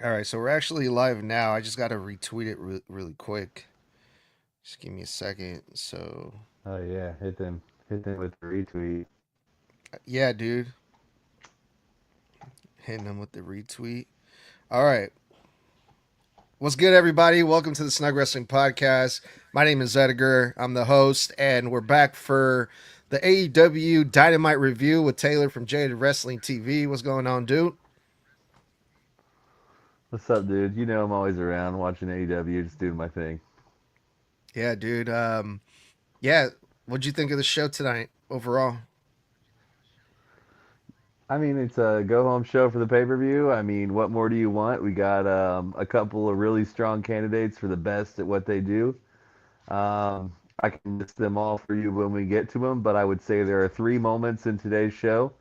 All right, so we're actually live now. I just got to retweet it really quick. Just give me a second. So, Oh yeah, hit them with the retweet. yeah, dude, hitting them with the retweet. All right, what's good, everybody? Welcome to the Snug Wrestling Podcast. My name is Edgar. I'm the host, and we're back for the AEW Dynamite review with Taylor from Jaded Wrasslin TV. What's going on, dude? What's up, dude? You know I'm always around watching AEW, just doing my thing. Yeah, dude. Yeah, what'd you think of the show tonight overall? I mean, it's a go home show for the pay per view. I mean, what more do you want? We got a couple of really strong candidates for the best at what they do. I can list them all for you when we get to them, but I would say there are three moments in today's show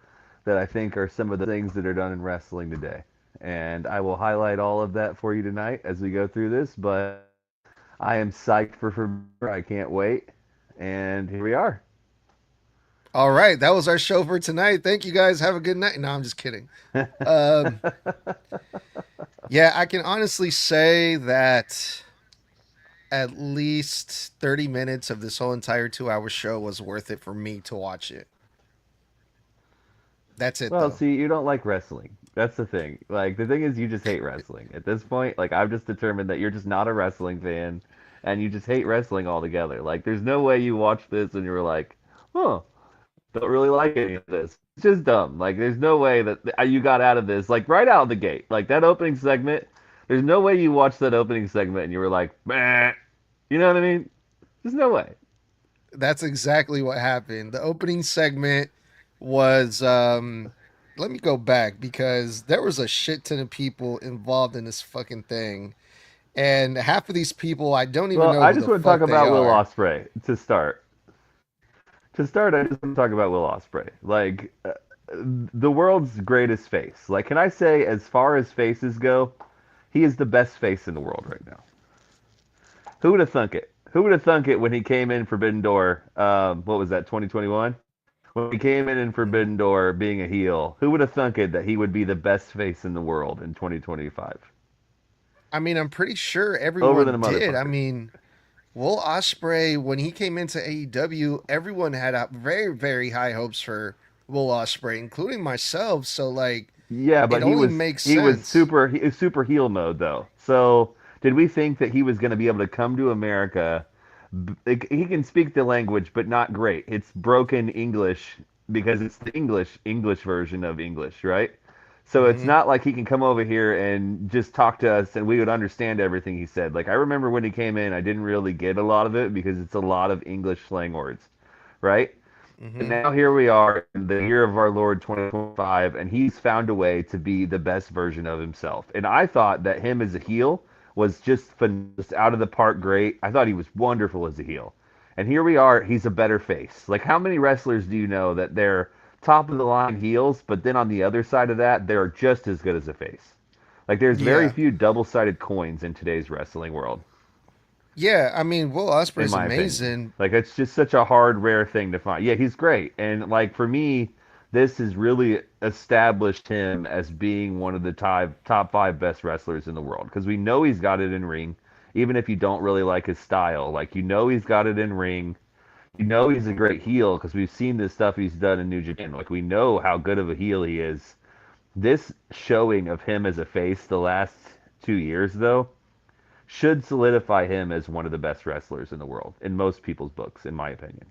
that I think are some of the things that are done in wrestling today. And I will highlight all of that for you tonight as we go through this, but I am psyched for I can't wait. And here we are. All right, that was our show for tonight. Thank you guys. Have a good night. No, I'm just kidding. Um, yeah, I can honestly say that at least 30 minutes of this whole entire 2 hour show was worth it for me to watch it. That's it, Well, though. see, you don't like wrestling. That's the thing. Like, the thing is, you just hate wrestling. At this point, like, I've just determined that you're just not a wrestling fan and you just hate wrestling altogether. Like, there's no way you watch this and you were like, huh, don't really like any of this. It's just dumb. Like, there's no way that you got out of this, like, right out of the gate. Like, that opening segment, there's no way you watched that opening segment and you were like, meh. You know what I mean? There's no way. That's exactly what happened. The opening segment was let me go back because there was a shit ton of people involved in this fucking thing. And half of these people I don't even Well, know I who just the want to talk fuck they about Will are. Ospreay to start. I just want to talk about Will Ospreay. Like, the world's greatest face. Like, can I say, as far as faces go, he is the best face in the world right now. Who would have thunk it? Who would have thunk it when he came in Forbidden Door? What was that, 2021? When he came in Mhm. Forbidden Door being a heel, who would have thunk it that he would be the best face in the world in 2025? I mean, I'm pretty sure Over than everyone a did. I motherfucker. mean, Will Ospreay, when he came into AEW, everyone had very, very high hopes for Will Ospreay, including myself. So, like, Yeah, it but only makes he was sense. super heel mode though. So did we think that he was going to be able to come to America? He can speak the language, but not great. It's broken English because it's the English version of English, right? So it's Hmm. not like he can come over here and just talk to us and we would understand everything he said. Like I remember when he came in, I didn't really get a lot of it because it's a lot of English slang words, right? And Hmm. now here we are in the year of our Lord 2025, and he's found a way to be the best version of himself. And I thought that him as a heel was just out of the park great. I thought he was wonderful as a heel. And here we are, he's a better face. Like, how many wrestlers do you know that they're top of the line heels, but then on the other side of that, they're just as good as a face? Like, there's very Yeah. few double sided coins in today's wrestling world, Yeah. I mean, Will in Ospreay's my opinion. amazing. Like it's just such a hard, rare thing to find. Yeah, he's great, and like for me, this has really established him as being one of the top five best wrestlers in the world because we know he's got it in ring, even if you don't really like his style. Like you know he's got it in ring. You know he's a great heel because we've seen this stuff he's done in New Japan. Like we know how good of a heel he is. This showing of him as a face the last 2 years, though, should solidify him as one of the best wrestlers in the world in most people's books, in my opinion.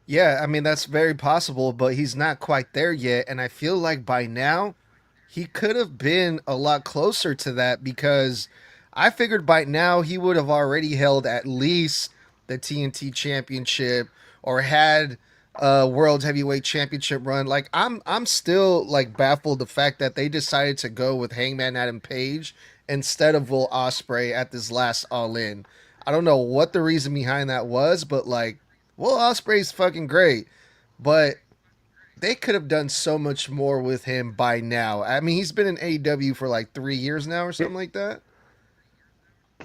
Yeah. I mean, that's very possible, but he's not quite there yet. And I feel like by now, he could have been a lot closer to that because I figured by now he would have already held at least the TNT championship or had a world heavyweight championship run. Like I'm still like baffled the fact that they decided to go with Hangman Adam Page instead of Will Ospreay at this last All In. I don't know what the reason behind that was, but like Will Ospreay's fucking great, but they could have done so much more with him by now. I mean, he's been in AEW for like 3 years now or something like that.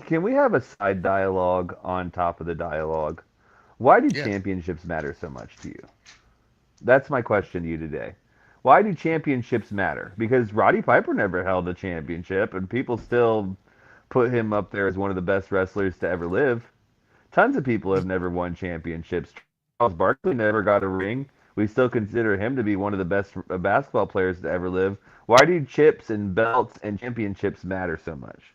Can we have a side dialogue on top of the dialogue? Why do Yeah. championships matter so much to you? That's my question to you today. Why do championships matter? Because Roddy Piper never held a championship, and people still put him up there as one of the best wrestlers to ever live. Tons of people have never won championships. Charles Barkley never got a ring. We still consider him to be one of the best basketball players to ever live. Why do chips and belts and championships matter so much?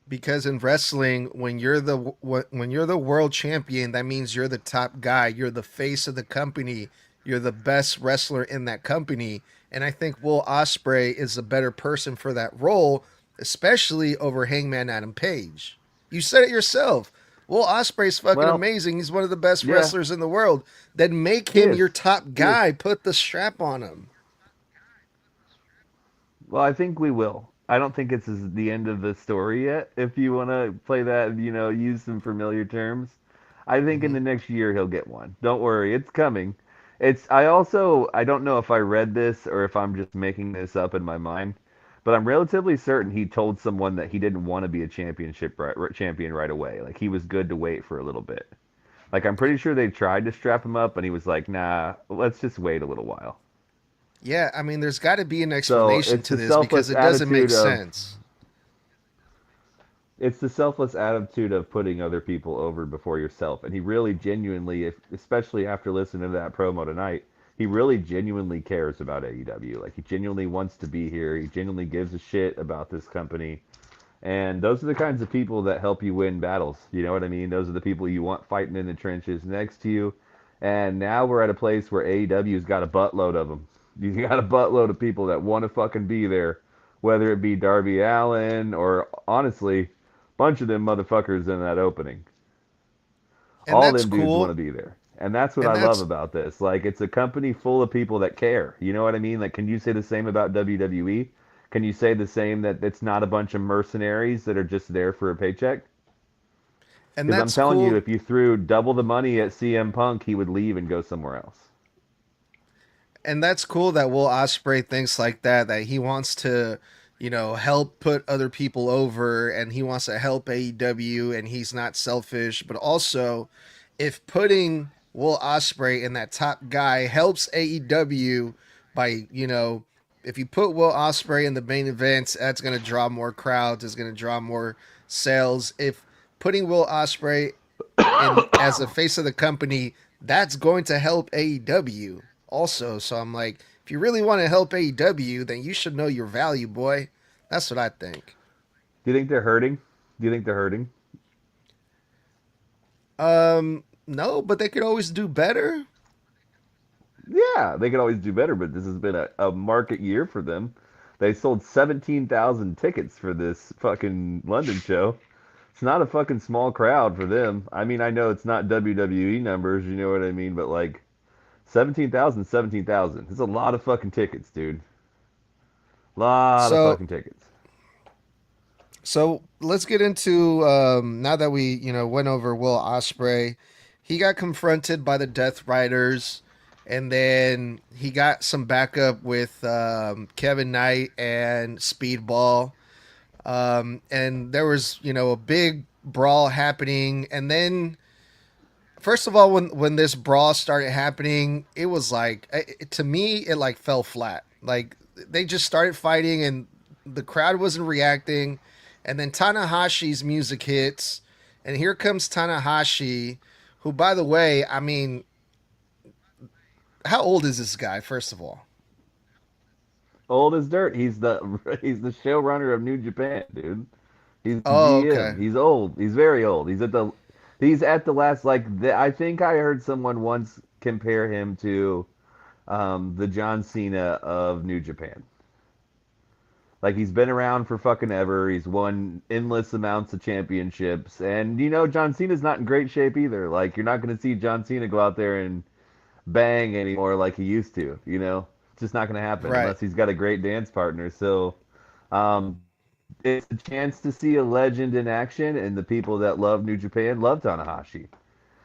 Because in wrestling, when you're the world champion, that means you're the top guy. You're the face of the company. You're the best wrestler in that company. And I think Will Ospreay is a better person for that role, especially over Hangman Adam Page. You said it yourself. Will Ospreay's fucking Well, amazing. He's one of the best yeah, wrestlers in the world. Then make he him is. your top He is. guy. Put the strap on him. Well, I think we will. I don't think it's the end of the story yet. If you want to play that, use some familiar terms. I think in Hmm. the next year he'll get one. Don't worry, it's coming. I don't know if I read this or if I'm just making this up in my mind, but I'm relatively certain he told someone that he didn't want to be a champion right away. Like he was good to wait for a little bit. Like I'm pretty sure they tried to strap him up and he was like, "Nah, let's just wait a little while." Yeah, I mean, there's got to be an So, explanation to this because it doesn't make sense. it's the selfless attitude of putting other people over before yourself. And he really genuinely, especially after listening to that promo tonight, he really genuinely cares about AEW. Like he genuinely wants to be here. He genuinely gives a shit about this company. And those are the kinds of people that help you win battles. You know what I mean? Those are the people you want fighting in the trenches next to you. And now we're at a place where AEW's got a buttload of them. You got a buttload of people that want to fucking be there, whether it be Darby Allin or honestly, a bunch of them motherfuckers in that opening. And All that's them dudes want to cool. be there. And that's what And I love that's about this. Like, it's a company full of people that care. You know what I mean? Like, can you say the same about WWE? Can you say the same that it's not a bunch of mercenaries that are just there for a paycheck? and Because I'm that's telling you, cool. if you threw double the money at CM Punk, he would leave and go somewhere else. And that's cool that Will Ospreay thinks like that. That he wants to, help put other people over, and he wants to help AEW, and he's not selfish. But also, if putting Will Ospreay in that top guy helps AEW by, if you put Will Ospreay in the main events, that's going to draw more crowds. It's going to draw more sales. If putting Will Ospreay in as the face of the company, that's going to help AEW also. So I'm like, if you really want to help AEW, then you should know your value, boy. That's what I think. Do you think they're hurting? Do you think they're hurting? No, but they could always do better. Yeah, they could always do better, but this has been a market year for them. They sold 17,000 tickets for this fucking London show. It's not a fucking small crowd for them. I mean, I know it's not WWE numbers, you know what I mean, but like 17,000, 17,000. It's a lot of fucking tickets, dude. Lot of So fucking tickets. so let's get into now that we went over Will Osprey. He got confronted by the Death Riders, and then he got some backup with Kevin Knight and Speedball. And there was a big brawl happening, and then first of all, when this brawl started happening, it was like to me it like fell flat. Like they just started fighting, and the crowd wasn't reacting, and then Tanahashi's music hits, and here comes Tanahashi, who, by the way, I mean, how old is this guy? First of all, Old as dirt. He's the showrunner of New Japan, dude. He's the oh GM. okay, He's old. He's very old. He's at the last I think I heard someone once compare him to the John Cena of New Japan. Like he's been around for fucking ever. He's won endless amounts of championships, and John Cena's not in great shape either. Like you're not going to see John Cena go out there and bang anymore like he used to. It's just not going to happen right. unless he's got a great dance partner. So, it's a chance to see a legend in action, and the people that love New Japan love Tanahashi.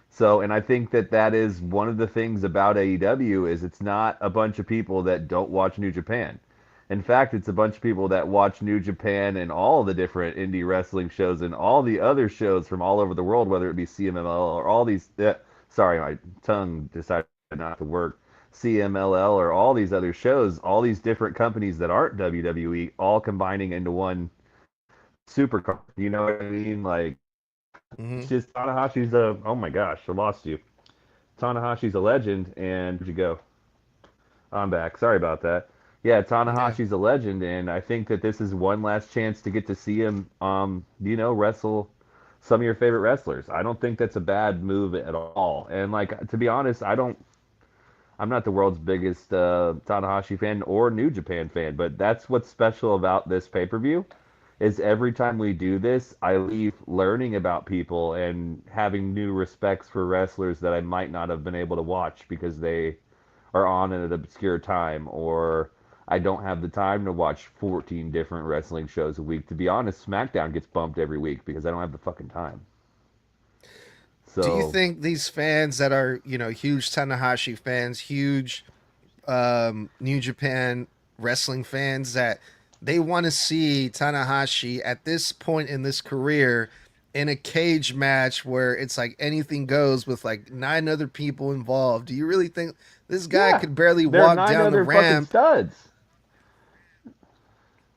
So, and I think that that is one of the things about AEW is it's not a bunch of people that don't watch New Japan. In fact, it's a bunch of people that watch New Japan and all the different indie wrestling shows and all the other shows from all over the world, whether it be CMLL or all these. Sorry, my tongue decided not to work. CMLL or all these other shows, all these different companies that aren't WWE, all combining into one supercar. You know what I mean? Like it's Hmm. just Tanahashi's a. Oh my gosh, I lost you. Tanahashi's a legend, and where'd you go? I'm back. Sorry about that. Yeah, Yeah. Tanahashi's a legend, and I think that this is one last chance to get to see him, wrestle some of your favorite wrestlers. I don't think that's a bad move at all. And like to be honest, I'm not the world's biggest Tanahashi fan or New Japan fan, but that's what's special about this pay per view. Is every time we do this, I leave learning about people and having new respects for wrestlers that I might not have been able to watch because they are on at an obscure time, or I don't have the time to watch 14 different wrestling shows a week. To be honest, SmackDown gets bumped every week because I don't have the fucking time. Do you So, think these fans that are, huge Tanahashi fans, huge New Japan wrestling fans, that they want to see Tanahashi at this point in this career in a cage match where it's like anything goes with like nine other people involved? Do you really think this guy yeah, could barely there are walk nine down the other fucking ramp? studs.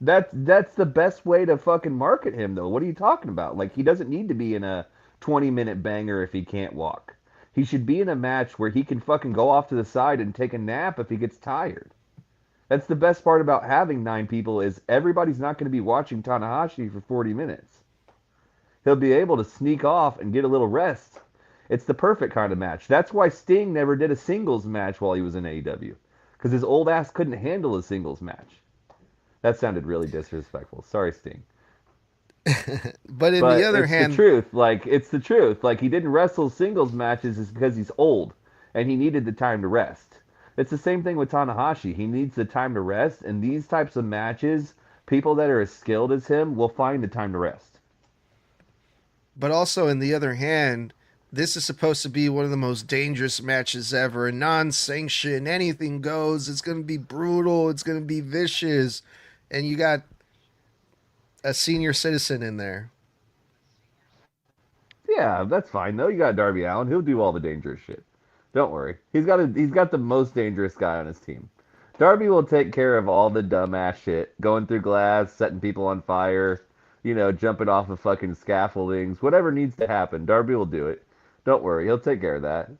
That's the best way to fucking market him though. What are you talking about? Like he doesn't need to be in a 20-minute banger if he can't walk. He should be in a match where he can fucking go off to the side and take a nap if he gets tired. That's the best part about having nine people is everybody's not going to be watching Tanahashi for 40 minutes. He'll be able to sneak off and get a little rest. It's the perfect kind of match. That's why Sting never did a singles match while he was in AEW because his old ass couldn't handle a singles match. That sounded really disrespectful. Sorry, Sting. But in the But other it's the hand, truth. Like it's the truth. Like he didn't wrestle singles matches is because he's old and he needed the time to rest. It's the same thing with Tanahashi. He needs the time to rest, and these types of matches, people that are as skilled as him will find the time to rest. but also in the other hand, this is supposed to be one of the most dangerous matches ever. Non-sanctioned, anything goes. It's going to be brutal. It's going to be vicious, and you got a senior citizen in there. Yeah, that's fine though. You got Darby Allen. He'll do all the dangerous shit. Don't worry. He's got the most dangerous guy on his team. Darby will take care of all the dumbass shit, going through glass, setting people on fire, jumping off of fucking scaffoldings, whatever needs to happen. Darby will do it. Don't worry, he'll take care of that.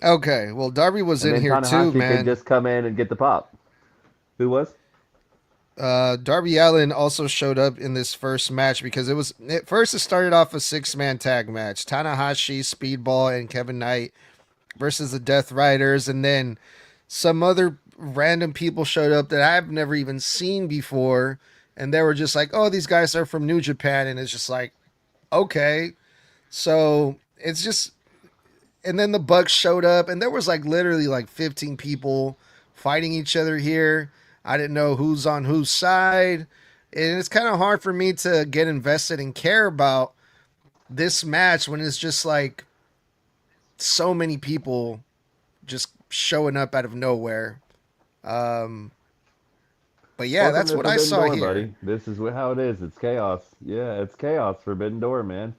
Okay, well, Darby was And in then here too, Tanahashi could man. just come in and get the pop. Who was? Darby Allen also showed up in this first match because at first it started off a six-man tag match: Tanahashi, Speedball, and Kevin Knight versus the Death Riders, and then some other random people showed up that I've never even seen before, and they were just like, "Oh, these guys are from New Japan," and it's just like, okay, so it's just, and then the Bucks showed up, and there was like literally like 15 people fighting each other here. I didn't know who's on whose side, and it's kind of hard for me to get invested and care about this match when it's just like so many people just showing up out of nowhere. Um, but yeah, Welcome that's to what I Forbidden saw Door, here. buddy. This is how it is. It's chaos. Yeah, it's chaos. Forbidden Door, man.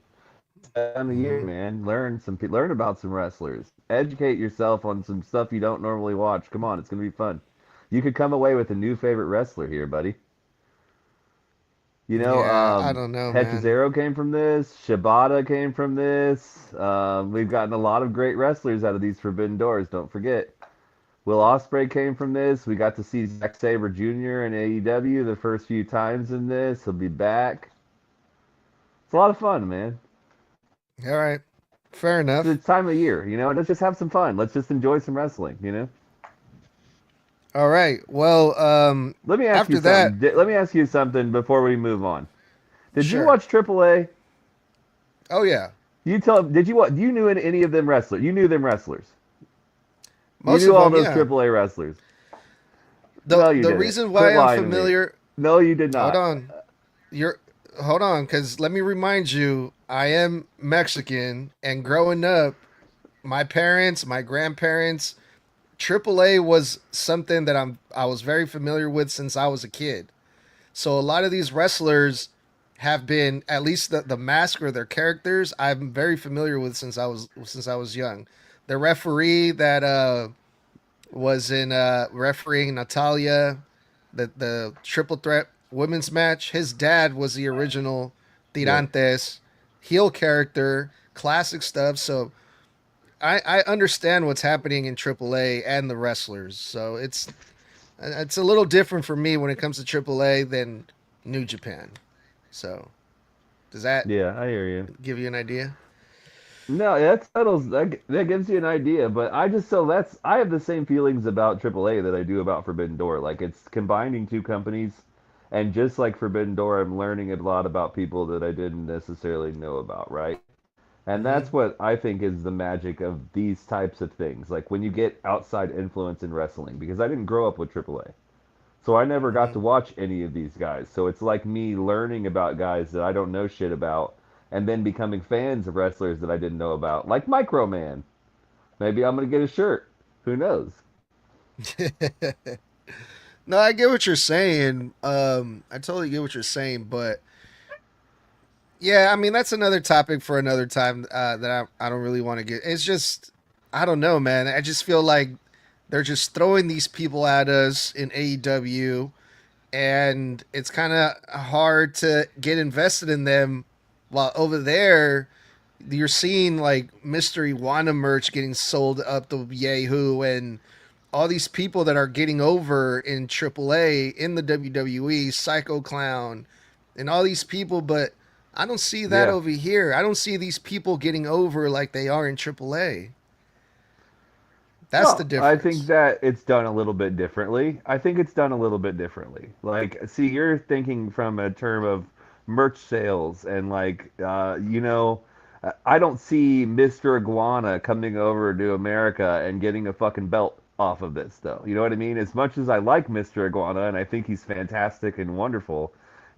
Time of year, Mm-hmm. man. Learn about some wrestlers. Educate yourself on some stuff you don't normally watch. Come on, it's gonna be fun. You could come away with a new favorite wrestler here, buddy. Yeah, I don't know, man. Hechizero came from this. Shibata came from this. We've gotten a lot of great wrestlers out of these Forbidden Doors. Don't forget. Will Ospreay came from this. We got to see Zack Sabre Jr. in AEW the first few times in this. He'll be back. It's a lot of fun, man. All right, fair enough. It's time of year, Let's just have some fun. Let's just enjoy some wrestling. All right. Well, Let me ask you after that, something. Let me ask you something before we move on. Did you sure. watch AAA? Oh yeah, You tell. Did you what? You knew any of them wrestlers? You knew them wrestlers. You most knew of all them, those yeah. AAA wrestlers. the No, you The didn't. reason Quit why I'm lying to me. familiar. No, you did Hold not. on, you're hold on, because let me remind you, I am Mexican, and growing up, my parents, my grandparents, AAA was something that I was very familiar with since I was a kid. So a lot of these wrestlers have been, at least the mask or their characters, I'm very familiar with since I was young. The referee that was in refereeing Natalia, the triple threat women's match. His dad was the original Yeah. Tirantes heel character, classic stuff. So I understand what's happening in AAA and the wrestlers. So it's a little different for me when it comes to AAA than New Japan. So does that Yeah, I hear you. give you an idea? No, that settles that gives you an idea, but I just so that's I have the same feelings about AAA that I do about Forbidden Door. Like it's combining two companies, and just like Forbidden Door, I'm learning a lot about people that I didn't necessarily know about, right? And Mm-hmm. that's what I think is the magic of these types of things. Like when you get outside influence in wrestling, because I didn't grow up with AAA. So I never got Mm-hmm. to watch any of these guys. So it's like me learning about guys that I don't know shit about and then becoming fans of wrestlers that I didn't know about. Like Microman. Maybe I'm going to get a shirt. Who knows? No, I get what you're saying. I totally get what you're saying, but yeah, I mean that's another topic for another time that I don't really want to get. It's just I don't know, man. I just feel like they're just throwing these people at us in AEW, and it's kind of hard to get invested in them. While over there, you're seeing like Mystery Wanda merch getting sold up to Yahoo, and all these people that are getting over in AAA in the WWE, Psycho Clown, and all these people, but I don't see that Yeah. over here. I don't see these people getting over like they are in AAA. That's the No, I think difference. that it's done a little bit differently. I think it's done a little bit differently. Like, see, you're thinking from a term of merch sales and I don't see Mr. Iguana coming over to America and getting a fucking belt off of this, though. You know what I mean? As much as I like Mr. Iguana and I think he's fantastic and wonderful,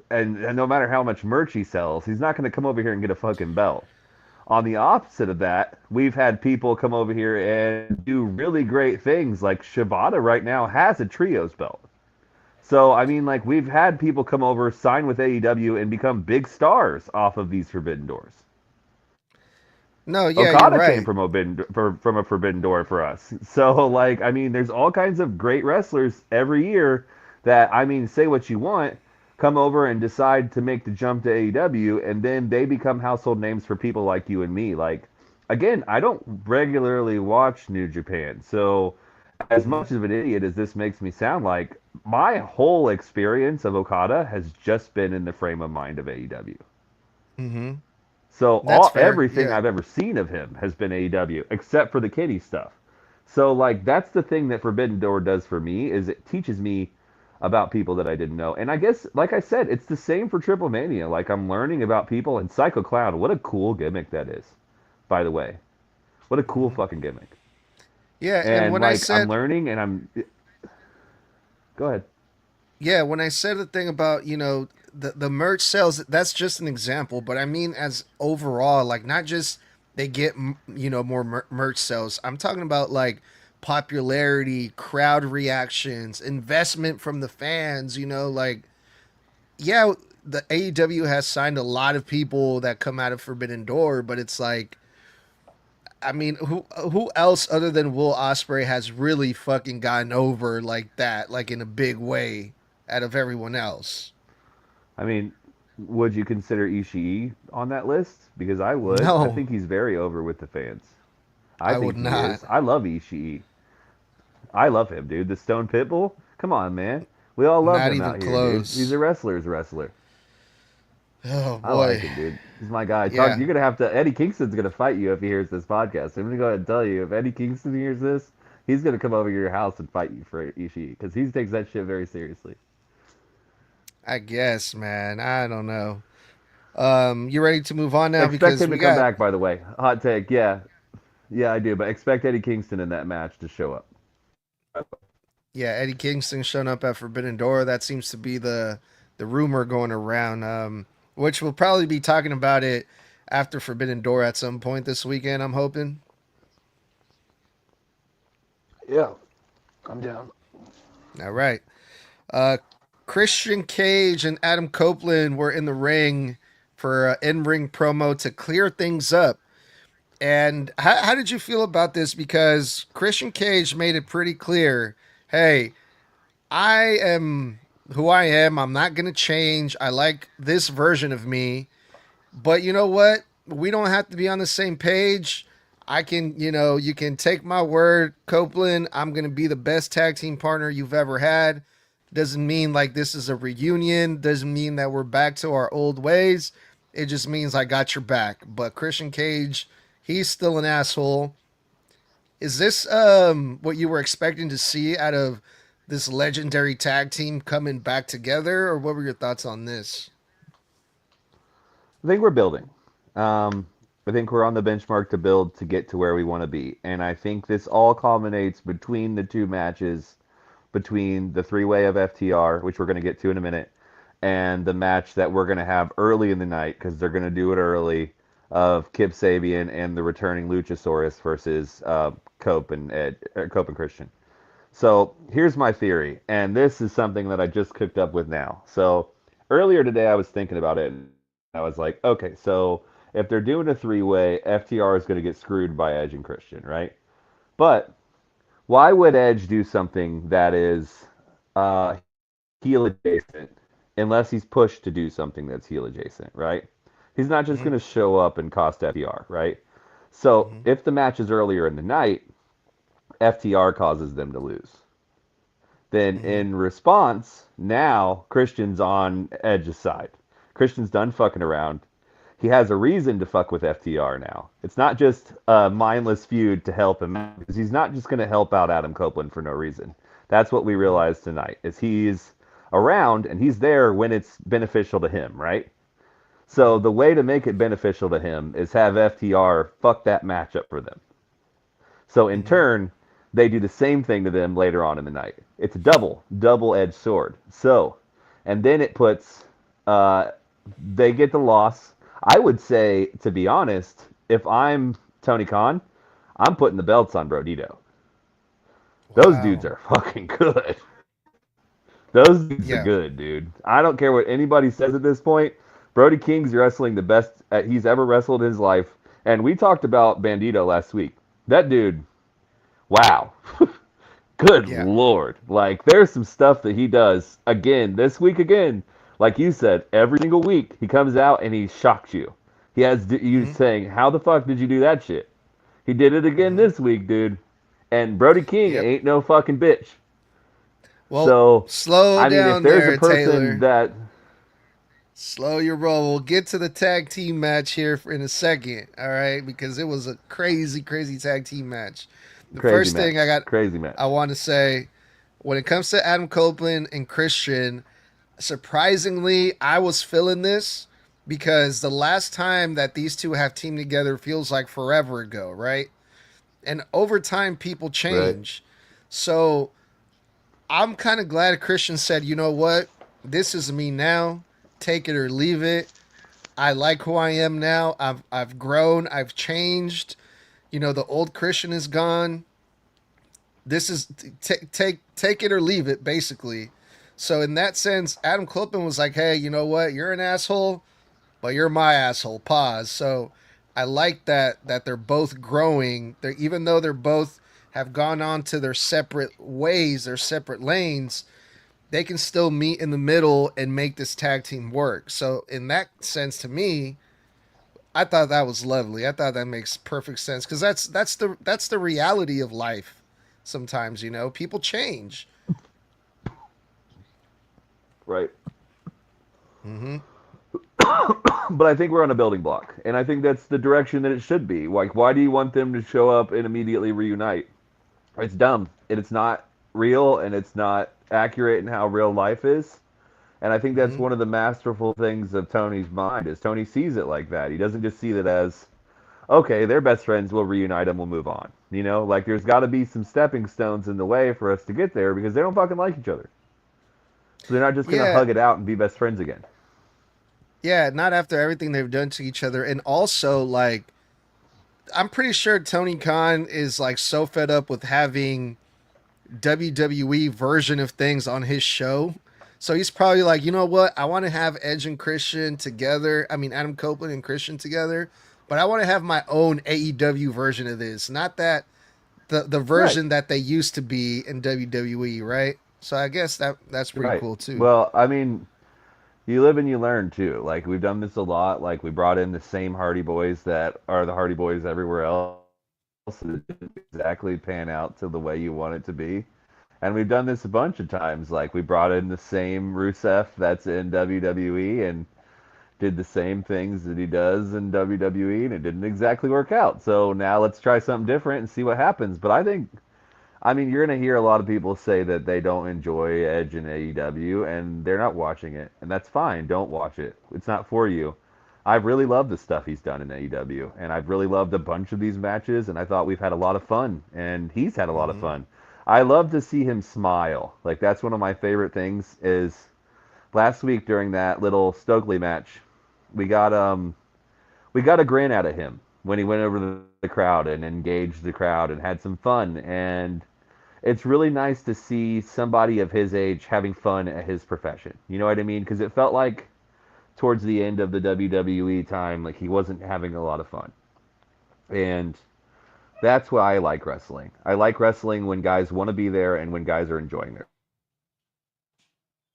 and no matter how much merch he sells, he's not going to come over here and get a fucking belt. On the opposite of that, we've had people come over here and do really great things. Like Shibata right now has a trios belt. So I mean, like we've had people come over, sign with AEW, and become big stars off of these Forbidden Doors. No, yeah, you're Okada came right. from from a Forbidden Door for us. So like, I mean, there's all kinds of great wrestlers every year that I mean, say what you want, come over and decide to make the jump to AEW, and then they become household names for people like you and me. Like, again, I don't regularly watch New Japan, so as Mm-hmm. much of an idiot as this makes me sound like, my whole experience of Okada has just been in the frame of mind of AEW. Mm-hmm. So That's all fair. everything Yeah. I've ever seen of him has been AEW, except for the kitty stuff. So like that's the thing that Forbidden Door does for me is it teaches me about people that I didn't know. And I guess like I said, it's the same for Triple Mania. Like I'm learning about people and Psycho Clown, what a cool gimmick that is, by the way. What a cool Mm-hmm. fucking gimmick. Yeah, and And when I like I'm said learning and I'm go ahead. yeah, when I said the thing about the merch sales, that's just an example. But I mean, as overall, like not just they get more merch sales. I'm talking about like popularity, crowd reactions, investment from the fans. Like yeah, the AEW has signed a lot of people that come out of Forbidden Door, but it's like I mean, who else other than Will Ospreay has really fucking gotten over like that, like in a big way, out of everyone else? I mean, would you consider Ishii on that list? Because I would. I No, think he's very over with the fans. I I would think he not. is. I love Ishii. I love him, dude. The Stone Pitbull. Come on, man. We all love Not him even out here, dude. He's close. a wrestler's wrestler. Oh I like boy. him, dude. He's my guy. Talk. Yeah. You're gonna have to. Eddie Kingston's gonna fight you if he hears this podcast. I'm gonna go ahead and tell you. If Eddie Kingston hears this, he's gonna come over to your house and fight you for Ishii because he takes that shit very seriously. I guess, man. I don't know. You ready to move on now Expect because him we to come got back. By the way, hot take. Yeah, yeah, I do. But expect Eddie Kingston in that match to show up. Eddie Kingston showing up at Forbidden Door. That seems to be the rumor going around. Which we'll probably be talking about it after Forbidden Door at some point this weekend. I'm hoping. Yeah, I'm down. All right. Uh, Christian Cage and Adam Copeland were in the ring for an in-ring promo to clear things up. And how did you feel about this? Because Christian Cage made it pretty clear, hey, I am who I am. I'm not going to change. I like this version of me. But you know what? We don't have to be on the same page. I can, you can take my word, Copeland. I'm going to be the best tag team partner you've ever had. Doesn't mean like this is a reunion. Doesn't mean that we're back to our old ways. It just means I got your back. But Christian Cage, he's still an asshole. Is this what you were expecting to see out of this legendary tag team coming back together, or what were your thoughts on this? I think we're building. I think we're on the benchmark to build to get to where we want to be. And I think this all culminates between the two matches, between the three-way of FTR, which we're going to get to in a minute, and the match that we're going to have early in the night, because they're going to do it early, of Kip Sabian and the returning Luchasaurus versus Cope and Christian. So here's my theory, and this is something that I just cooked up with now. So earlier today, I was thinking about it, and I was like, okay, so if they're doing a three-way, FTR is going to get screwed by Edge and Christian, right? But why would Edge do something that is uh, heel adjacent unless he's pushed to do something that's heel adjacent, right? He's not just Mm-hmm. going to show up and cost FTR, right? So Mm-hmm. if the match is earlier in the night, FTR causes them to lose. Then Mm-hmm. in response, now Christian's on Edge's side. Christian's done fucking around. He has a reason to fuck with FTR now. It's not just a mindless feud to help him out, because he's not just going to help out Adam Copeland for no reason. That's what we Mm-hmm. realized tonight. Is he's around and he's there when it's beneficial to him, right? So Mm-hmm. the way to make it beneficial to him is have FTR fuck that matchup for them. So in Mm-hmm. turn, they do the same thing to them later on in the night. It's a double-edged sword. So, and then it puts, uh, they get the loss. I would say, to be honest, if I'm Tony Khan, I'm putting the belts on Brodito. Those dudes Wow. are fucking good. Those dudes are Yeah. good, dude. I don't care what anybody says at this point. Brody King's wrestling the best he's ever wrestled in his life. And we talked about Bandito last week. That dude, wow. Good Yeah. lord. Like, there's some stuff that he does again, this week again. Like you said, every single week he comes out and he shocks you. He has you Mm-hmm. saying, how the fuck did you do that shit? He did it again Mm-hmm. this week, dude. And Brody King Yep. ain't no fucking bitch. Well, So, slow I mean, if down there's a there, person Taylor. that, Slow your roll. We'll get to the tag team match here in a second, all right? Because it was a crazy, crazy tag team match. The first thing crazy match. I want to say, when it comes to Adam Copeland and Christian, surprisingly, I was feeling this because the last time that these two have teamed together feels like forever ago, right? And over time, people Right. change. So I'm kind of glad Christian said, you know what? This is me now. Take it or leave it. I like who I am now. I've grown. I've changed. The old Christian is gone. This is take it or leave it, basically. So in that sense, Adam Copeland was like, "Hey, you know what? You're an asshole, but you're my asshole." Pause. So I like that they're both growing. They're even though they're both have gone on to their separate ways, their separate lanes, they can still meet in the middle and make this tag team work. So in that sense, to me, I thought that was lovely. I thought that makes perfect sense because that's the reality of life. Sometimes people change. Right. Mm-hmm. But I think we're on a building block. And I think that's the direction that it should be. Like, why do you want them to show up and immediately reunite? It's dumb. And it's not real and it's not accurate in how real life is. And I think that's Mm-hmm. one of the masterful things of Tony's mind is Tony sees it like that. He doesn't just see it as, okay, they're best friends, we'll reunite them, we'll move on. Like there's got to be some stepping stones in the way for us to get there because they don't fucking like each other. So they're not just going to Yeah, hug it out and be best friends again. yeah. Not after everything they've done to each other, and also like I'm pretty sure Tony Khan is like so fed up with having WWE version of things on his show. So he's probably like, you know what? I want to have Edge and Christian together. I mean, Adam Copeland and Christian together, but I want to have my own AEW version of this, not that the Right, version that they used to be in WWE, right? So I guess that's pretty right. cool too. Well, I mean, you live and you learn too. Like we've done this a lot. Like we brought in the same Hardy Boys that are the Hardy Boys everywhere else. And it didn't exactly pan out to the way you want it to be. And we've done this a bunch of times. Like we brought in the same Rusev that's in WWE and did the same things that he does in WWE, and it didn't exactly work out. So now let's try something different and see what happens. But I mean, you're going to hear a lot of people say that they don't enjoy Edge and AEW, and they're not watching it, and that's fine. Don't watch it. It's not for you. I've really loved the stuff he's done in AEW, and I've really loved a bunch of these matches, and I thought we've had a lot of fun, and he's had a lot of Hmm. fun. I love to see him smile. Like that's one of my favorite things. Is last week during that little Stokely match, we got we got a grin out of him when he went over the crowd and engaged the crowd and had some fun. And it's really nice to see somebody of his age having fun at his profession. You know what I mean? Because it felt like towards the end of the WWE time, like he wasn't having a lot of fun. And that's why I like wrestling. I like wrestling when guys want to be there and when guys are enjoying it.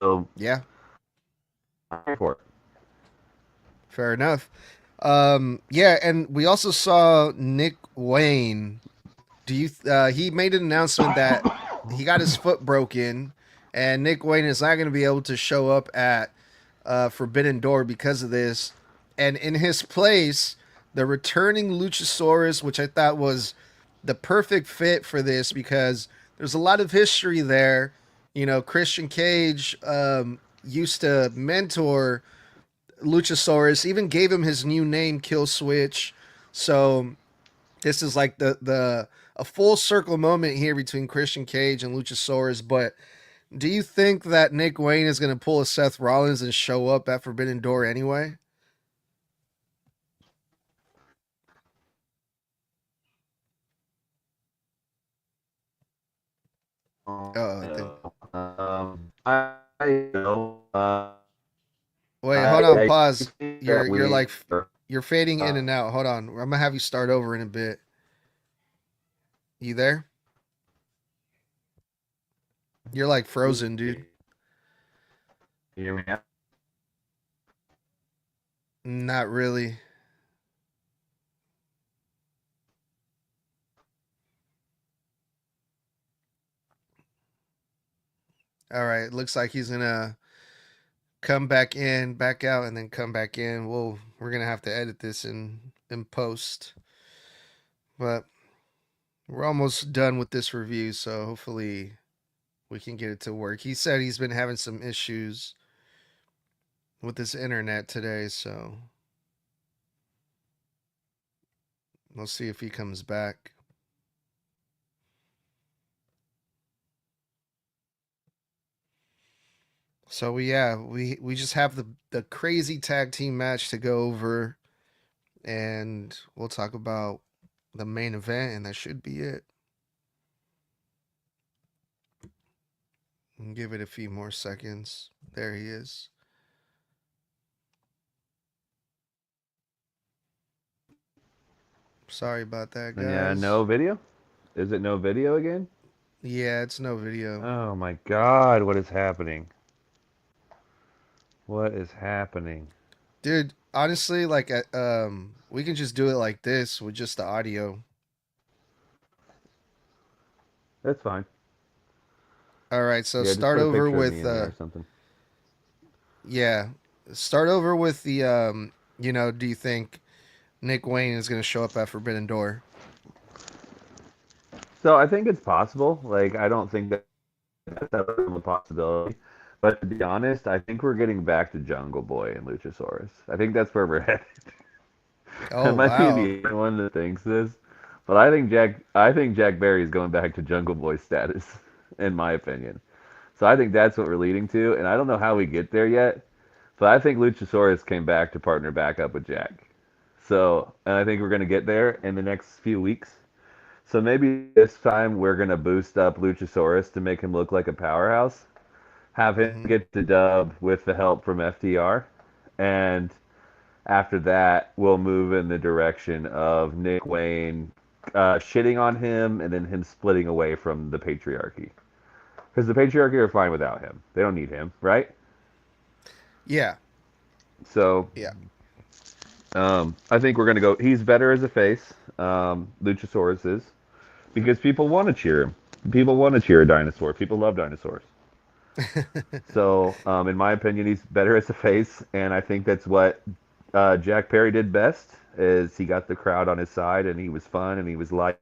So Yeah, I'm here for it. fair enough. Yeah, and we also saw Nick Wayne. Do you? He made an announcement that he got his foot broken, and Nick Wayne is not going to be able to show up at Forbidden Door because of this. And in his place, the returning Luchasaurus, which I thought was the perfect fit for this because there's a lot of history there. You know, Christian Cage used to mentor Luchasaurus, even gave him his new name, Kill Switch. So this is like the a full circle moment here between Christian Cage and Luchasaurus. But do you think that Nick Wayne is going to pull a Seth Rollins and show up at Forbidden Door anyway? I think. I know. Wait, hold on, I pause. think that You're like you're fading in uh, and out. Hold on, I'm gonna have you start over in a bit. You there? You're like frozen, dude. you hear me now? Not really. All right, looks like he's gonna come back in, back out, and then come back in. We're gonna have to edit this in post, but we're almost done with this review, so hopefully we can get it to work. He said he's been having some issues with his internet today, so we'll see if he comes back. So we just have the crazy tag team match to go over, and we'll talk about the main event, and that should be it. And give it a few more seconds. There he is. Sorry about that, Yeah, guys. no video. Is it no video again? Yeah, it's no video. Oh my God, what is happening? What is happening? Dude, honestly, like we can just do it like this with just the audio. That's fine. All right, so Yeah, just start put a over picture of me with in there or something. yeah. Start over with the do you think Nick Wayne is going to show up at Forbidden Door? So I think it's possible. Like I don't think that that's ever a possibility. But to be honest, I think we're getting back to Jungle Boy and Luchasaurus. I think that's where we're headed. I Oh, might be wow. the only one that thinks this, but I think Jack Barry is going back to Jungle Boy status, in my opinion. So I think that's what we're leading to, and I don't know how we get there yet, but I think Luchasaurus came back to partner back up with Jack. So, and I think we're going to get there in the next few weeks. So maybe this time we're going to boost up Luchasaurus to make him look like a powerhouse, have him Mhm. get the dub with the help from FTR, and After that, we'll move in the direction of Nick Wayne shitting on him and then him splitting away from the patriarchy. Because the patriarchy are fine without him. They don't need him, right? Yeah, So yeah. I think we're going to go. He's better as a face. Luchasaurus is. Because people want to cheer him. People want to cheer a dinosaur. People love dinosaurs. So, in my opinion, he's better as a face, and I think that's what Jack Perry did best. Is he got the crowd on his side, and he was fun, and he was light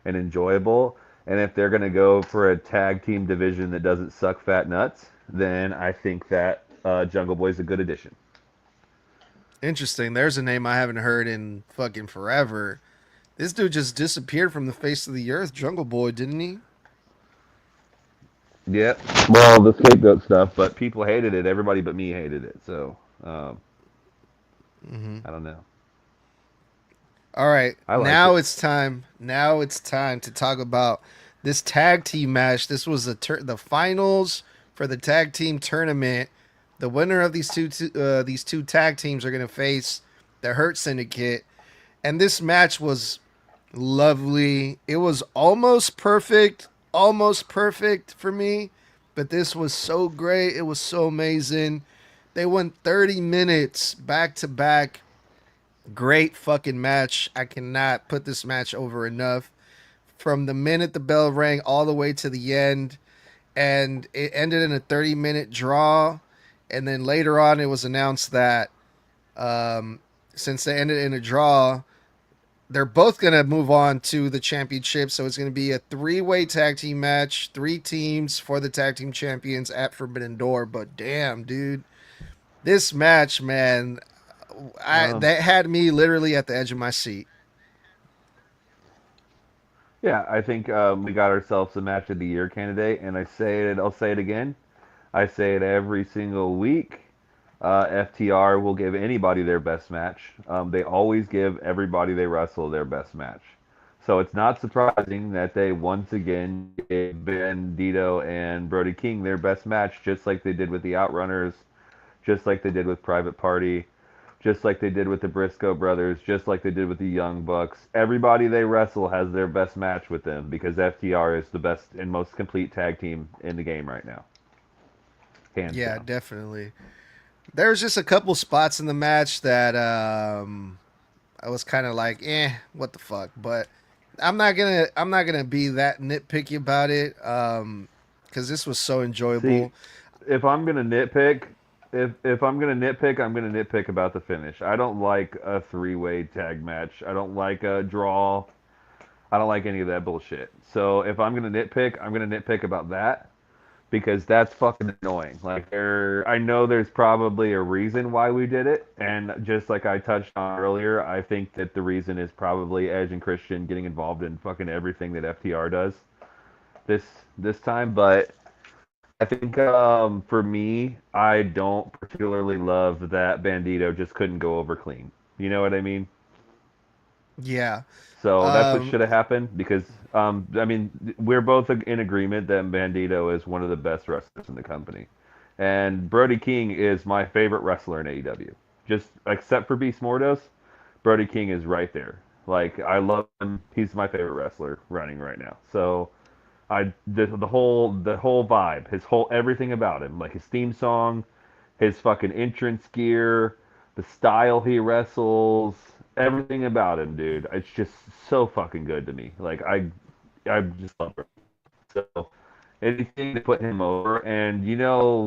and enjoyable. And if they're gonna go for a tag team division that doesn't suck fat nuts, then I think that Jungle Boy is a good addition. Interesting. There's a name I haven't heard in fucking forever. This dude just disappeared from the face of the earth, Jungle Boy, didn't he? Yeah. Well, the scapegoat stuff, but people hated it. Everybody but me hated it. So Mm-hmm. I don't know. All right, I liked it. now it's time. Now it's time to talk about this tag team match. This was the finals for the tag team tournament. The winner of these two tag teams are going to face the Hurt Syndicate, and this match was lovely. It was almost perfect for me, but this was so great. It was so amazing. They went 30 minutes back to back. Great fucking match. I cannot put this match over enough. From the minute the bell rang all the way to the end, and it ended in a 30-minute draw. And then later on, it was announced that since they ended in a draw, they're both going to move on to the championship. So it's going to be a three-way tag team match, three teams for the tag team champions at Forbidden Door. But damn, dude, this match, man, I Um, that had me literally at the edge of my seat. yeah, I think we got ourselves a match of the year candidate, and I say it. I'll say it again. I say it every single week. FTR will give anybody their best match. They always give everybody they wrestle their best match. So it's not surprising that they once again gave Bandito and Brody King their best match, just like they did with the Outrunners, just like they did with Private Party, just like they did with the Briscoe brothers, just like they did with the Young Bucks. Everybody they wrestle has their best match with them because FTR is the best and most complete tag team in the game right now, hands Yeah, down. definitely. There was just a couple spots in the match that I was kind of like, what the fuck. But I'm not gonna be that nitpicky about it because this was so See, enjoyable. if I'm gonna nitpick, if I'm gonna nitpick, I'm gonna nitpick about the finish. I don't like a three-way tag match. I don't like a draw. I don't like any of that bullshit. So if I'm gonna nitpick, I'm gonna nitpick about that because that's fucking annoying. Like I know there's probably a reason why we did it, and just like I touched on earlier, I think that the reason is probably Edge and Christian getting involved in fucking everything that FTR does this this time. But I think for me, I don't particularly love that Bandito just couldn't go over clean. You know what I mean? Yeah. So that's what Um, should have happened because I mean we're both in agreement that Bandito is one of the best wrestlers in the company, and Brody King is my favorite wrestler in AEW. Just except for Beast Mordos, Brody King is right there. Like I love him. He's my favorite wrestler running right now. So the whole vibe, his whole everything about him, like his theme song, his fucking entrance gear, the style he wrestles, everything about him, dude. It's just so fucking good to me. Like I just love him. So anything to put him over, and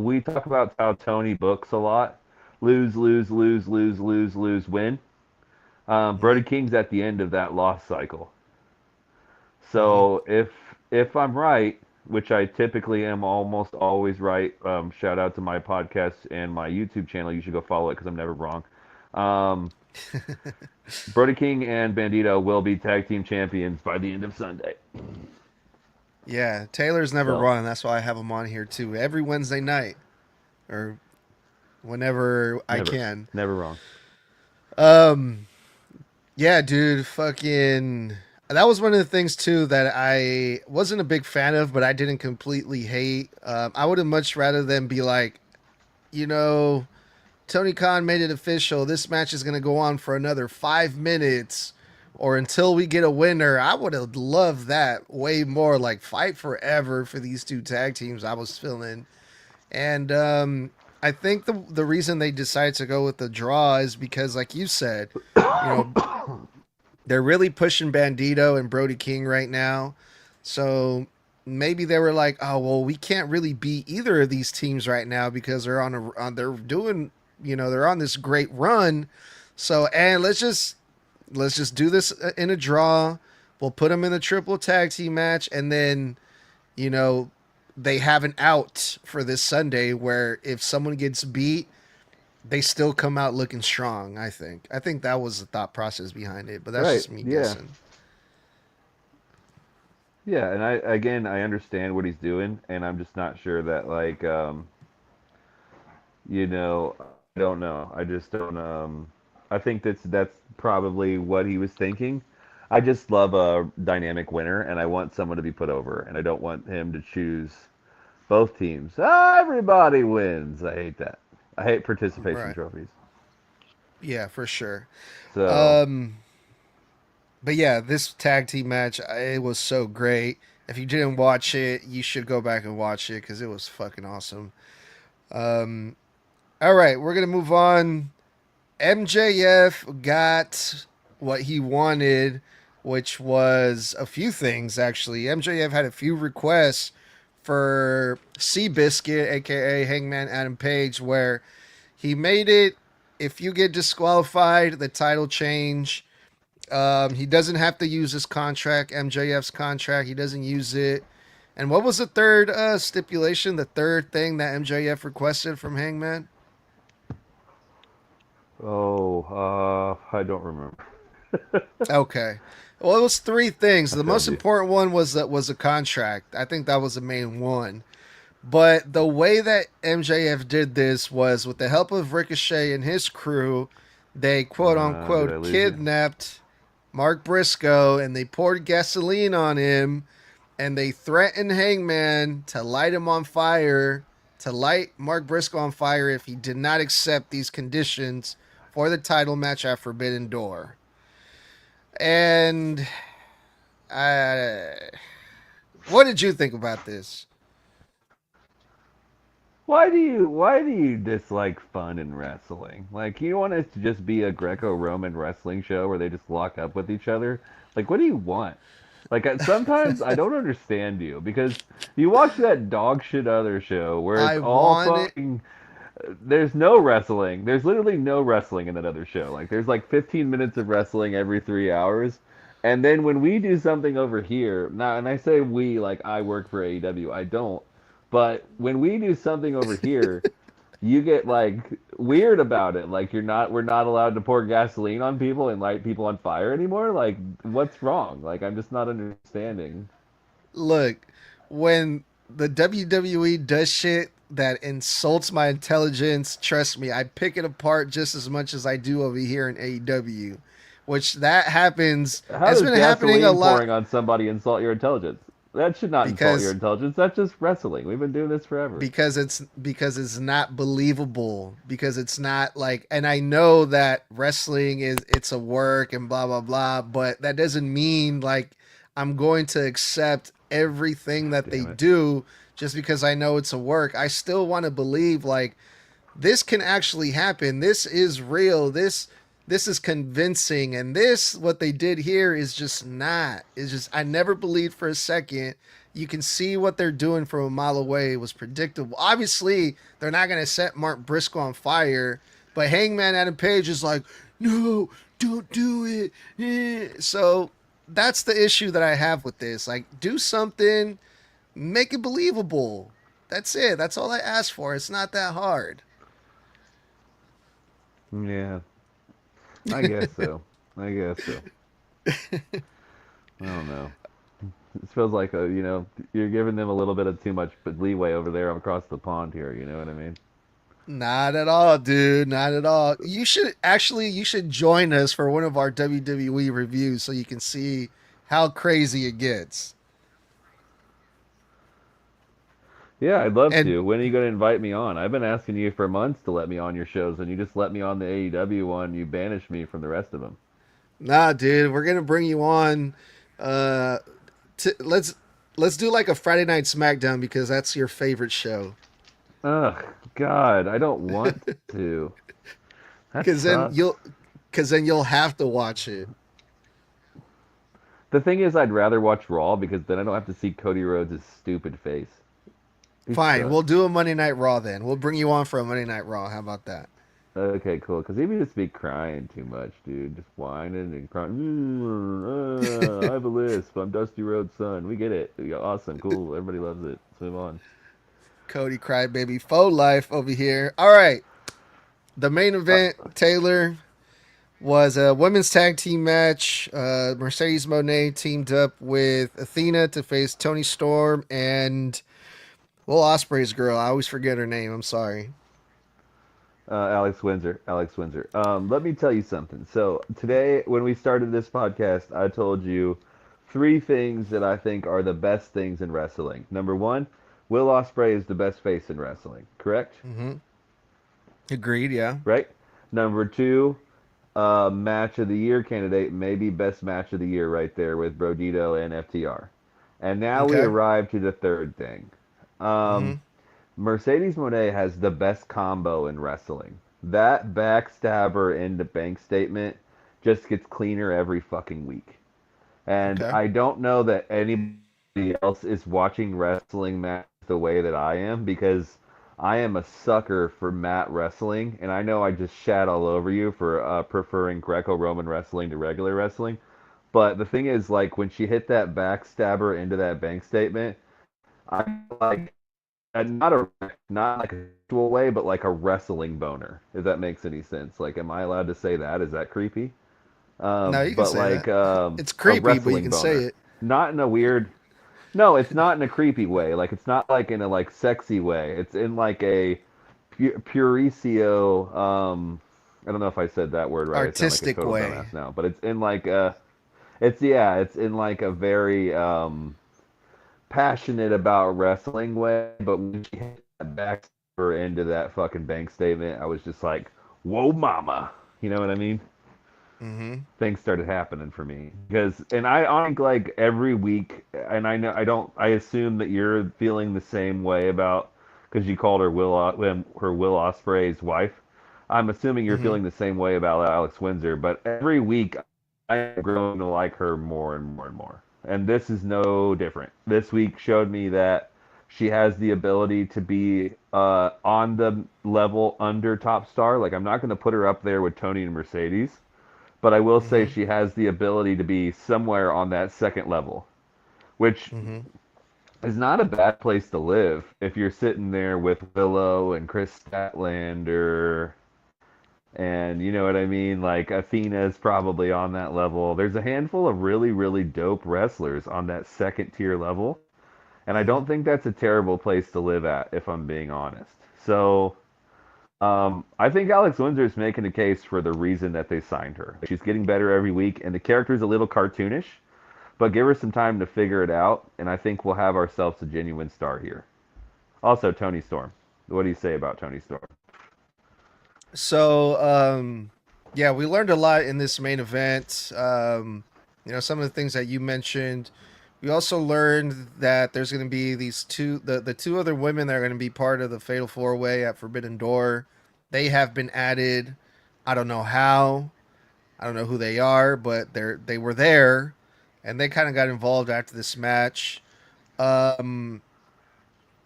we talk about how Tony books a lot. Lose, lose, lose, lose, lose, lose, win. Brody mhm, King's at the end of that loss cycle. mhm. So if I'm right, which I typically am almost always right, shout out to my podcast and my YouTube channel. You should go follow it because I'm never wrong. Um, Brody King and Bandito will be tag team champions by the end of Sunday. Yeah, Taylor's never So wrong. That's why I have him on here too every Wednesday night or whenever I never, can. never wrong. Um, yeah, dude, fucking. That was one of the things too that I wasn't a big fan of, but I didn't completely hate. I would have much rather them be like, you know, Tony Khan made it official. This match is going to go on for another 5 minutes or until we get a winner. I would have loved that way more. Like, fight forever for these two tag teams I was feeling. And I think the reason they decided to go with the draw is because, like you said, you know, they're really pushing Bandito and Brody King right now. So maybe they were like, oh well, we can't really beat either of these teams right now because they're doing, they're on this great run. So and let's just do this in a draw. We'll put them in the triple tag team match, and then you know they have an out for this Sunday where if someone gets beat, they still come out looking strong. I think that was the thought process behind it, but that's Right. just me Yeah. guessing. Yeah, and I understand what he's doing, and I'm just not sure that like I don't know. I just don't I think that's probably what he was thinking. I just love a dynamic winner, and I want someone to be put over, and I don't want him to choose both teams. Ah, everybody wins. I hate that. I hate participation Right. trophies. Yeah, for sure. So Um but yeah, this tag team match, it was so great. If you didn't watch it, you should go back and watch it cuz it was fucking awesome. Um all right, we're going to move on. MJF got what he wanted, which was a few things actually. MJF had a few requests for Seabiscuit, aka Hangman Adam Page, where he made it. If you get disqualified, the title change. He doesn't have to use his contract, MJF's contract. He doesn't use it. And what was the third stipulation? The third thing that MJF requested from Hangman? I don't remember. Okay. Well, it was three things. I The most failed you. important one was a contract. I think that was the main one. But the way that MJF did this was with the help of Ricochet and his crew, they quote Did I unquote lose you? kidnapped Mark Briscoe and they poured gasoline on him and they threatened Hangman to light him on fire, to light Mark Briscoe on fire if he did not accept these conditions for the title match at Forbidden Door. And uh, what did you think about this? Why do you dislike fun in wrestling? Like you want it to just be a Greco-Roman wrestling show where they just lock up with each other? Like what do you want? Like sometimes I don't understand you because you watch that dog shit other show where it's I all wanted fucking there's no wrestling. There's literally no wrestling in that other show. Like there's like 15 minutes of wrestling every 3 hours. And then when we do something over here, now and I say we like I work for AEW, I don't. But when we do something over here, you get like weird about it. Like we're not allowed to pour gasoline on people and light people on fire anymore. Like what's wrong? Like I'm just not understanding. look when the WWE does shit that insults my intelligence. Trust me, I pick it apart just as much as I do over here in AEW. Which that happens. How It's does been happening a gasoline lot pouring on somebody insult your intelligence? That should not insult your because intelligence. That's just wrestling. We've been doing this forever. it's not believable, because it's not like, and I know that wrestling is, it's a work and blah blah blah, but that doesn't mean like I'm going to accept everything that they Damn it. do just because I know it's a work. I still want to believe like this can actually happen. This is real. This is convincing, and this what they did here is just not. It's just I never believed for a second. You can see what they're doing from a mile away. It was predictable. Obviously, they're not going to set Mark Briscoe on fire, but Hangman Adam Page is like, no, don't do it. So that's the issue that I have with this. Like, do something, make it believable. That's it. That's all I ask for. It's not that hard. Yeah, I guess so. I guess so. I don't know. It feels like you're giving them a little bit of too much leeway over there across the pond here. You know what I mean? Not at all, dude. Not at all. You should join us for one of our WWE reviews so you can see how crazy it gets. Yeah, I'd love And to. When are you going to invite me on? I've been asking you for months to let me on your shows, and you just let me on the AEW one. You banished me from the rest of them. nah, dude, we're gonna bring you on. Uh, let's do like a Friday Night SmackDown because that's your favorite show. Ugh, God, I don't want to. That Because then sucks. you'll have to watch it. The thing is, I'd rather watch Raw because then I don't have to see Cody Rhodes' stupid face. He Fine, we'll sucks. do a Monday Night Raw then. We'll bring you on for a Monday Night Raw. How about that? Okay, cool. Because he would just be crying too much, dude. Just whining and crying. I have a lisp. I'm Dusty Rhodes' son. We get it. Yeah, awesome, cool. Everybody loves it. Let's move on. Cody Crybaby faux life over here. All right, the main Uh, event, Taylor, was a women's tag team match. Mercedes Moné teamed up with Athena to face Tony Storm and Will Ospreay's girl. I always forget her name. I'm sorry. Alex Windsor. Alex Windsor. Let me tell you something. So today, when we started this podcast, I told you three things that I think are the best things in wrestling. Number one, Will Ospreay is the best face in wrestling. Correct? Mm-hmm. Agreed. Yeah. Right. Number two, match of the year candidate, maybe best match of the year right there with Brodito and FTR. And now we Okay. arrive to the third thing. Mm-hmm. Um, Mercedes Moné has the best combo in wrestling. That backstabber into bank statement just gets cleaner every fucking week. And Okay. I don't know that anybody else is watching wrestling matches the way that I am because I am a sucker for mat wrestling. And I know I just shat all over you for preferring Greco-Roman wrestling to regular wrestling. But the thing is, like, when she hit that backstabber into that bank statement, I like not a not like a sexual way, but like a wrestling boner. If that makes any sense. Like, am I allowed to say that? Is that creepy? No, you can But say like that. It's a creepy, but you wrestling can say boner, it. not in a weird. No, it's not in a creepy way. Like it's not like in a like sexy way. It's in like a puricio. I don't know if I said that word right. I sound like a Artistic total way. dumbass now. But it's in like a. It's yeah. It's in like a very passionate about wrestling way. But when she hit that back into that fucking bank statement, I was just like, "Whoa, mama!" You know what I mean? Mm-hmm. Things started happening for me because and I think like every week and I know I don't I assume that you're feeling the same way about because you called her Will Ospreay's wife. I'm assuming you're Mm-hmm. feeling the same way about Alex Windsor, but every week I am growing to like her more and more and more. And this is no different. This week showed me that she has the ability to be on the level under top star. Like I'm not going to put her up there with Tony and Mercedes, but I will say Mm-hmm. she has the ability to be somewhere on that second level, which Mm-hmm. is not a bad place to live if you're sitting there with Willow and Chris Statlander and you know what I mean? Like Athena is probably on that level. There's a handful of really, really dope wrestlers on that second tier level. And I Mm-hmm. don't think that's a terrible place to live at, if I'm being honest. So I think Alex Windsor is making a case for the reason that they signed her. She's getting better every week, and the character's a little cartoonish, but give her some time to figure it out, and I think we'll have ourselves a genuine star here. Also, Tony Storm. What do you say about Tony Storm? So, yeah, we learned a lot in this main event. Some of the things that you mentioned. We also learned that there's going to be the two other women that are going to be part of the Fatal Four Way at Forbidden Door. They have been added. I don't know how. I don't know who they are, but they were there, and they kind of got involved after this match. Um,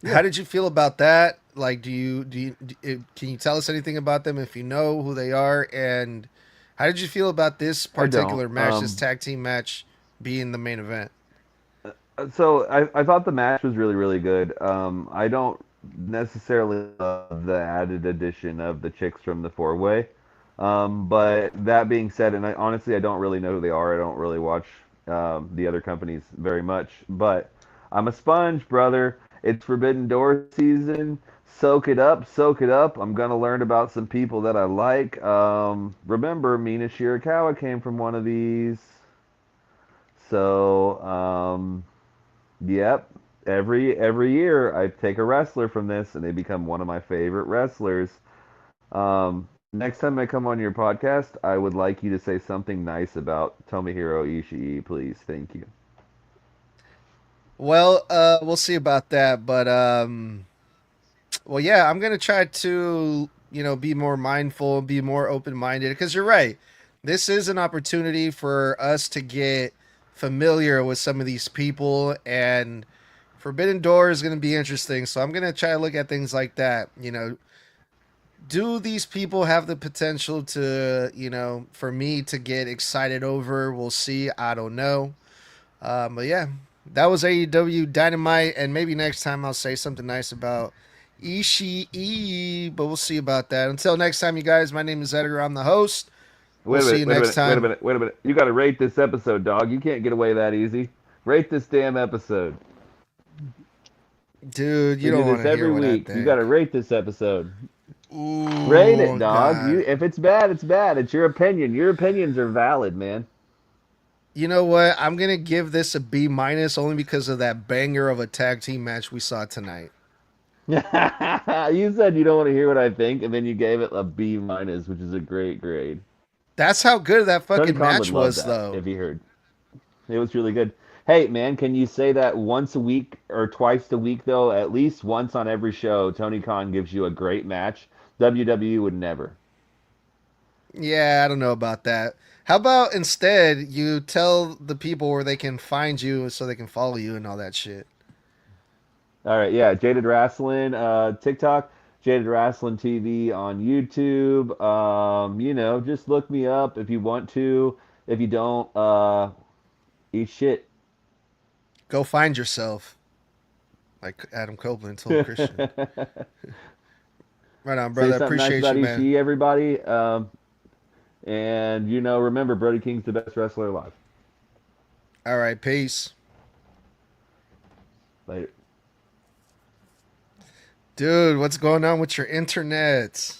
Yeah, how did you feel about that? Like, can you tell us anything about them if you know who they are? And how did you feel about this I don't. particular match, this tag team match, being the main event? So I thought the match was really, really good. I don't necessarily love the added addition of the chicks from the four way. But that being said, and honestly I don't really know who they are. I don't really watch the other companies very much. But I'm a sponge, brother. It's Forbidden Door season. Soak it up, soak it up. I'm gonna learn about some people that I like. Remember, Mina Shirakawa came from one of these. So, yep. every year I take a wrestler from this and they become one of my favorite wrestlers. Next time I come on your podcast, I would like you to say something nice about Tomohiro Ishii, please. Thank you. Well, we'll see about that, but well, yeah, I'm gonna try to be more mindful, be more open minded, because you're right. This is an opportunity for us to get familiar with some of these people, and Forbidden Door is gonna be interesting. So I'm gonna try to look at things like that. Do these people have the potential to, for me to get excited over? We'll see. I don't know. But yeah, that was AEW Dynamite, and maybe next time I'll say something nice about Ishii, but we'll see about that. Until next time, you guys, my name is Edgar. I'm the host. We'll Wait a see minute, you wait a next minute, wait a time. minute, wait a minute. You got to rate this episode, dog. You can't get away that easy. Rate this damn episode. Dude, you We do don't want this to hear every what I week. You got to think. rate this episode. Rate it, Ooh, dog. You God. if it's bad, it's bad. It's your opinion. Your opinions are valid, man. You know what? I'm going to give this a B minus only because of that banger of a tag team match we saw tonight. You said you don't want to hear what I think, and then you gave it a B minus, which is a great grade. That's how good that Tony fucking Khan would match love was, that though. if he heard. It was really good. Hey, man, can you say that once a week or twice a week, though? At least once on every show, Tony Khan gives you a great match. WWE would never. Yeah, I don't know about that. How about instead you tell the people where they can find you so they can follow you and all that shit? All right, yeah, Jaded Wrasslin, TikTok, Jaded Wrasslin TV on YouTube. Just look me up if you want to. If you don't, eat shit. Go find yourself, like Adam Copeland told Say Christian. Right on, brother. something nice Appreciate about you, man. Ishii, everybody. And remember, Brody King's the best wrestler alive. All right, peace. Later. Dude, what's going on with your internet?